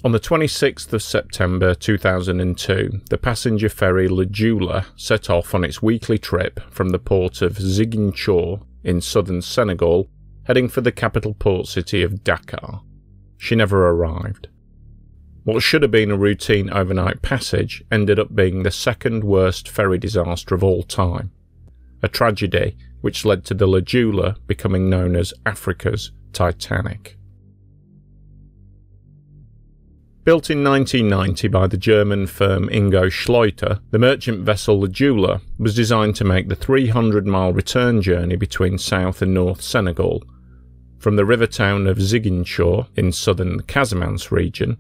On the 26th of September 2002, the passenger ferry Joola set off on its weekly trip from the port of Ziguinchor in southern Senegal, heading for the capital port city of Dakar. She never arrived. What should have been a routine overnight passage ended up being the second worst ferry disaster of all time, a tragedy which led to the Joola becoming known as Africa's Titanic. Built in 1990 by the German firm Ingo Schleuter, the merchant vessel Joola was designed to make the 300-mile return journey between South and North Senegal, from the river town of Ziguinchor in southern Casamance region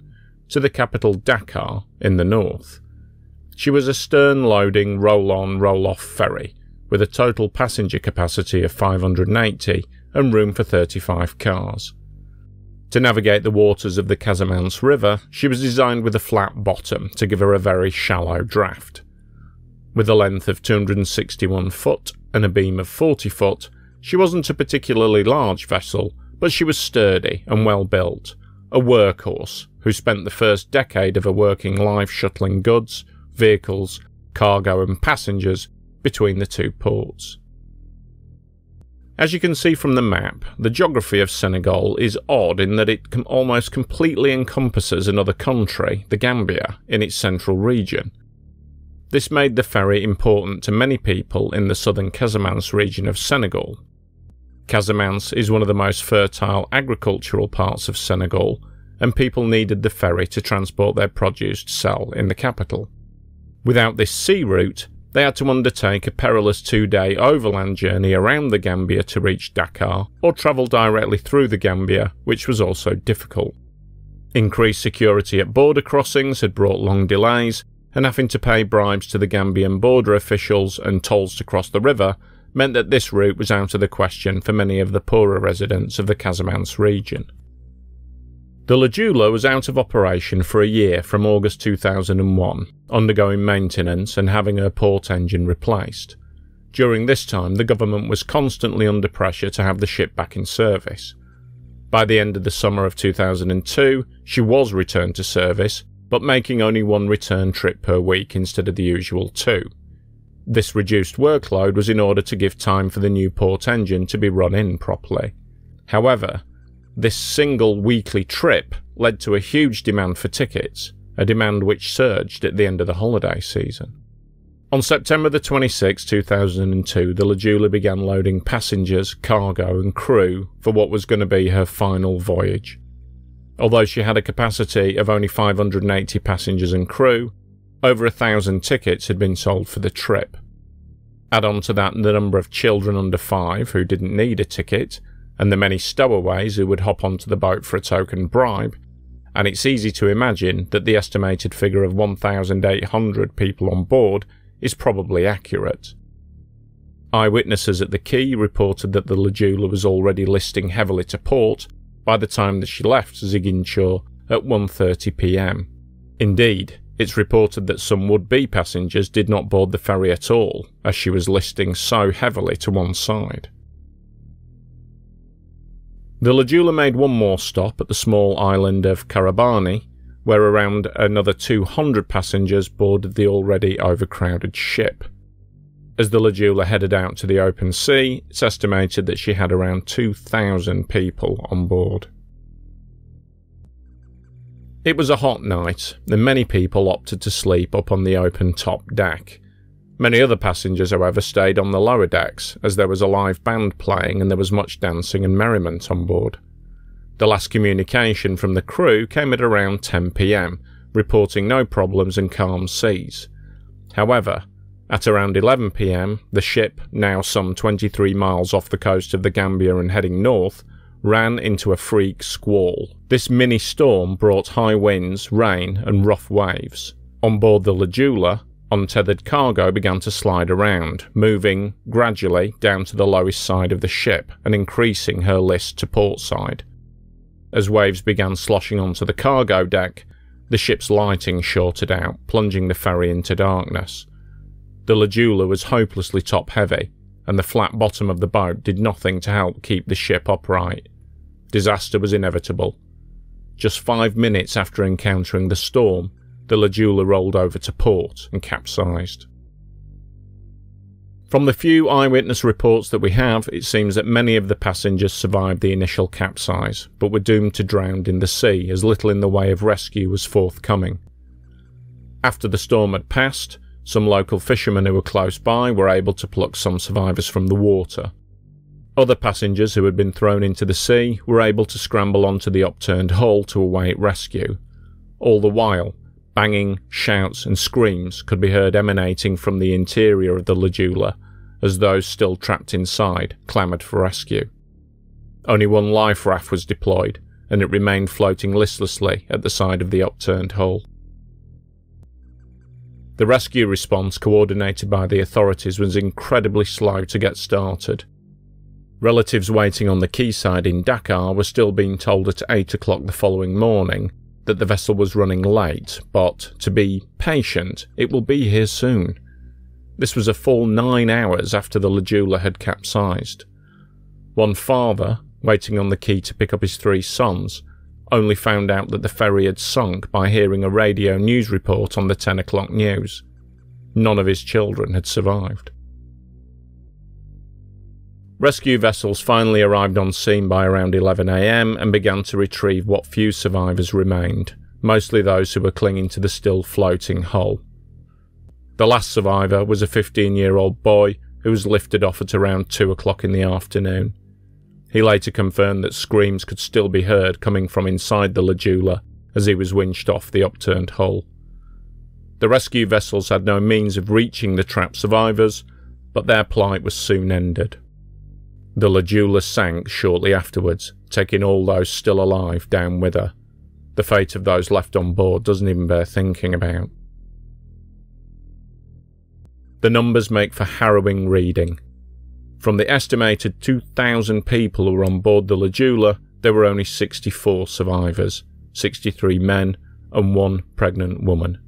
to the capital Dakar in the north. She was a stern-loading roll-on, roll-off ferry with a total passenger capacity of 580 and room for 35 cars. To navigate the waters of the Casamance River, she was designed with a flat bottom to give her a very shallow draft. With a length of 261 foot and a beam of 40 foot, she wasn't a particularly large vessel, but she was sturdy and well built, a workhorse who spent the first decade of her working life shuttling goods, vehicles, cargo and passengers between the two ports. As you can see from the map, the geography of Senegal is odd in that it almost completely encompasses another country, the Gambia, in its central region. This made the ferry important to many people in the southern Casamance region of Senegal. Casamance is one of the most fertile agricultural parts of Senegal, and people needed the ferry to transport their produce to sell in the capital. Without this sea route, they had to undertake a perilous 2-day overland journey around the Gambia to reach Dakar, or travel directly through the Gambia, which was also difficult. Increased security at border crossings had brought long delays, and having to pay bribes to the Gambian border officials and tolls to cross the river meant that this route was out of the question for many of the poorer residents of the Casamance region. The Joola was out of operation for a year from August 2001, undergoing maintenance and having her port engine replaced. During this time, the government was constantly under pressure to have the ship back in service. By the end of the summer of 2002, she was returned to service, but making only one return trip per week instead of the usual 2. This reduced workload was in order to give time for the new port engine to be run in properly. However, this single weekly trip led to a huge demand for tickets, a demand which surged at the end of the holiday season. On September the 26th, 2002, the Joola began loading passengers, cargo and crew for what was going to be her final voyage. Although she had a capacity of only 580 passengers and crew, over 1,000 tickets had been sold for the trip. Add on to that the number of children under 5 who didn't need a ticket, and the many stowaways who would hop onto the boat for a token bribe, and it's easy to imagine that the estimated figure of 1,800 people on board is probably accurate. Eyewitnesses at the quay reported that the Joola was already listing heavily to port by the time that she left Ziguinchor at 1:30 p.m. Indeed, it's reported that some would-be passengers did not board the ferry at all, as she was listing so heavily to one side. The Joola made one more stop at the small island of Karabani, where around another 200 passengers boarded the already overcrowded ship. As the Joola headed out to the open sea, it's estimated that she had around 2,000 people on board. It was a hot night, and many people opted to sleep up on the open top deck. Many other passengers, however, stayed on the lower decks, as there was a live band playing and there was much dancing and merriment on board. The last communication from the crew came at around 10 p.m, reporting no problems and calm seas. However, at around 11 p.m, the ship, now some 23 miles off the coast of the Gambia and heading north, ran into a freak squall. This mini storm brought high winds, rain and rough waves. On board the Joola, untethered cargo began to slide around, moving gradually down to the lowest side of the ship and increasing her list to port side. As waves began sloshing onto the cargo deck, the ship's lighting shorted out, plunging the ferry into darkness. The Joola was hopelessly top-heavy, and the flat bottom of the boat did nothing to help keep the ship upright. Disaster was inevitable. just 5 minutes after encountering the storm, the Joola rolled over to port and capsized. From the few eyewitness reports that we have, it seems that many of the passengers survived the initial capsize, but were doomed to drown in the sea as little in the way of rescue was forthcoming. After the storm had passed, some local fishermen who were close by were able to pluck some survivors from the water. Other passengers who had been thrown into the sea were able to scramble onto the upturned hull to await rescue. All the while, banging, shouts and screams could be heard emanating from the interior of the Joola as those still trapped inside clamoured for rescue. Only one life raft was deployed, and it remained floating listlessly at the side of the upturned hull. The rescue response coordinated by the authorities was incredibly slow to get started. Relatives waiting on the quayside in Dakar were still being told at 8 o'clock the following morning that the vessel was running late, but to be patient, it will be here soon. This was a full 9 hours after the Joola had capsized. One father, waiting on the quay to pick up his 3 sons, only found out that the ferry had sunk by hearing a radio news report on the 10 o'clock news. None of his children had survived. Rescue vessels finally arrived on scene by around 11 AM and began to retrieve what few survivors remained, mostly those who were clinging to the still floating hull. The last survivor was a 15-year-old boy who was lifted off at around 2 o'clock in the afternoon. He later confirmed that screams could still be heard coming from inside the Joola as he was winched off the upturned hull. The rescue vessels had no means of reaching the trapped survivors, but their plight was soon ended. The Joola sank shortly afterwards, taking all those still alive down with her. The fate of those left on board doesn't even bear thinking about. The numbers make for harrowing reading. From the estimated 2,000 people who were on board the Joola, there were only 64 survivors, 63 men and 1 pregnant woman.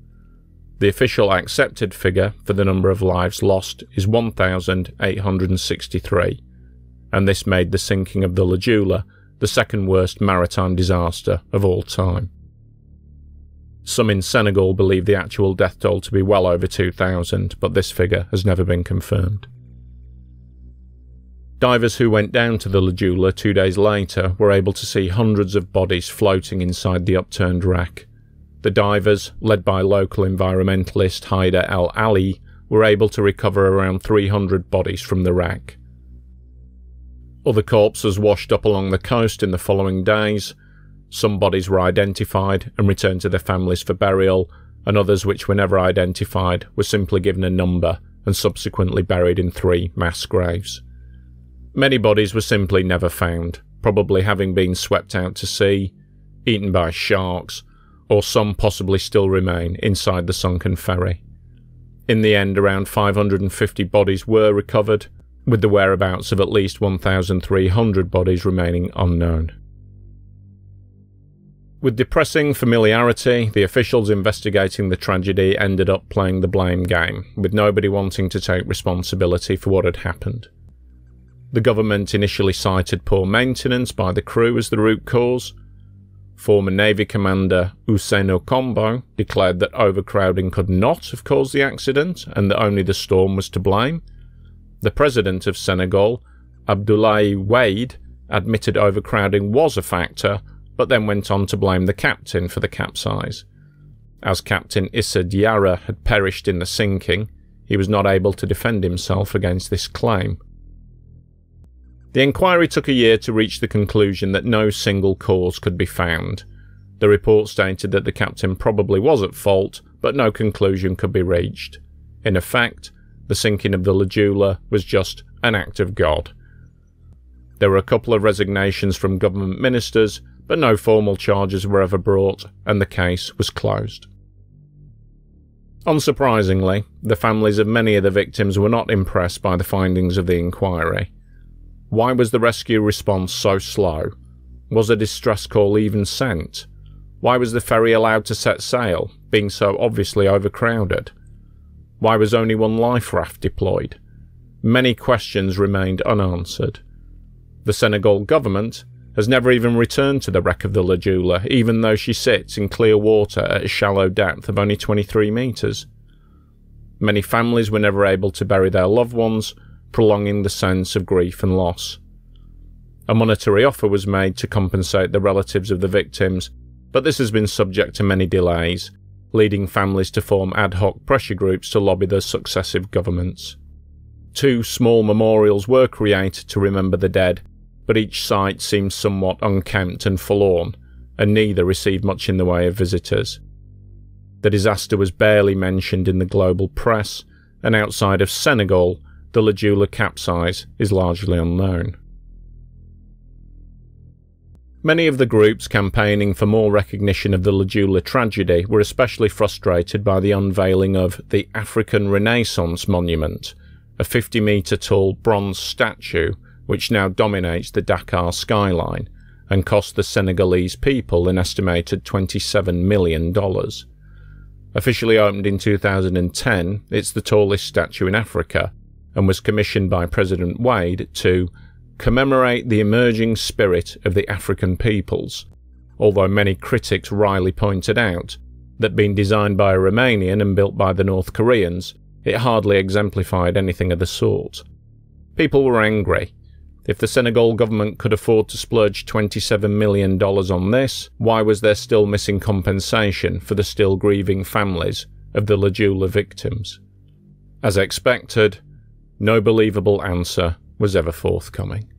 The official accepted figure for the number of lives lost is 1,863, and this made the sinking of the Joola the second worst maritime disaster of all time. Some in Senegal believe the actual death toll to be well over 2,000, but this figure has never been confirmed. Divers who went down to the Joola 2 days later were able to see hundreds of bodies floating inside the upturned wreck. The divers, led by local environmentalist Haider El Ali, were able to recover around 300 bodies from the wreck. Other corpses washed up along the coast in the following days. Some bodies were identified and returned to their families for burial, and others which were never identified were simply given a number and subsequently buried in 3 mass graves. Many bodies were simply never found, probably having been swept out to sea, eaten by sharks, or some possibly still remain inside the sunken ferry. In the end, around 550 bodies were recovered, with the whereabouts of at least 1,300 bodies remaining unknown. With depressing familiarity, the officials investigating the tragedy ended up playing the blame game, with nobody wanting to take responsibility for what had happened. The government initially cited poor maintenance by the crew as the root cause. Former Navy Commander Ousseynou Kombo declared that overcrowding could not have caused the accident and that only the storm was to blame. The President of Senegal, Abdoulaye Wade, admitted overcrowding was a factor, but then went on to blame the captain for the capsize. As Captain Issa Diarra had perished in the sinking, he was not able to defend himself against this claim. The inquiry took a year to reach the conclusion that no single cause could be found. The report stated that the captain probably was at fault, but no conclusion could be reached. In effect, the sinking of the Joola was just an act of God. There were a couple of resignations from government ministers, but no formal charges were ever brought, and the case was closed. Unsurprisingly, the families of many of the victims were not impressed by the findings of the inquiry. Why was the rescue response so slow? Was a distress call even sent? Why was the ferry allowed to set sail, being so obviously overcrowded? Why was only 1 life raft deployed? Many questions remained unanswered. The Senegal government has never even returned to the wreck of the Joola, even though she sits in clear water at a shallow depth of only 23 metres. Many families were never able to bury their loved ones, prolonging the sense of grief and loss. A monetary offer was made to compensate the relatives of the victims, but this has been subject to many delays, leading families to form ad hoc pressure groups to lobby the successive governments. 2 small memorials were created to remember the dead, but each site seemed somewhat unkempt and forlorn, and neither received much in the way of visitors. The disaster was barely mentioned in the global press, and outside of Senegal, the Joola capsize is largely unknown. Many of the groups campaigning for more recognition of the Joola tragedy were especially frustrated by the unveiling of the African Renaissance Monument, a 50-metre tall bronze statue which now dominates the Dakar skyline and cost the Senegalese people an estimated $27 million. Officially opened in 2010, it's the tallest statue in Africa and was commissioned by President Wade to commemorate the emerging spirit of the African peoples, although many critics wryly pointed out that being designed by a Romanian and built by the North Koreans, it hardly exemplified anything of the sort. People were angry. If the Senegal government could afford to splurge $27 million on this, why was there still missing compensation for the still grieving families of the Joola victims? As expected, no believable answer was ever forthcoming.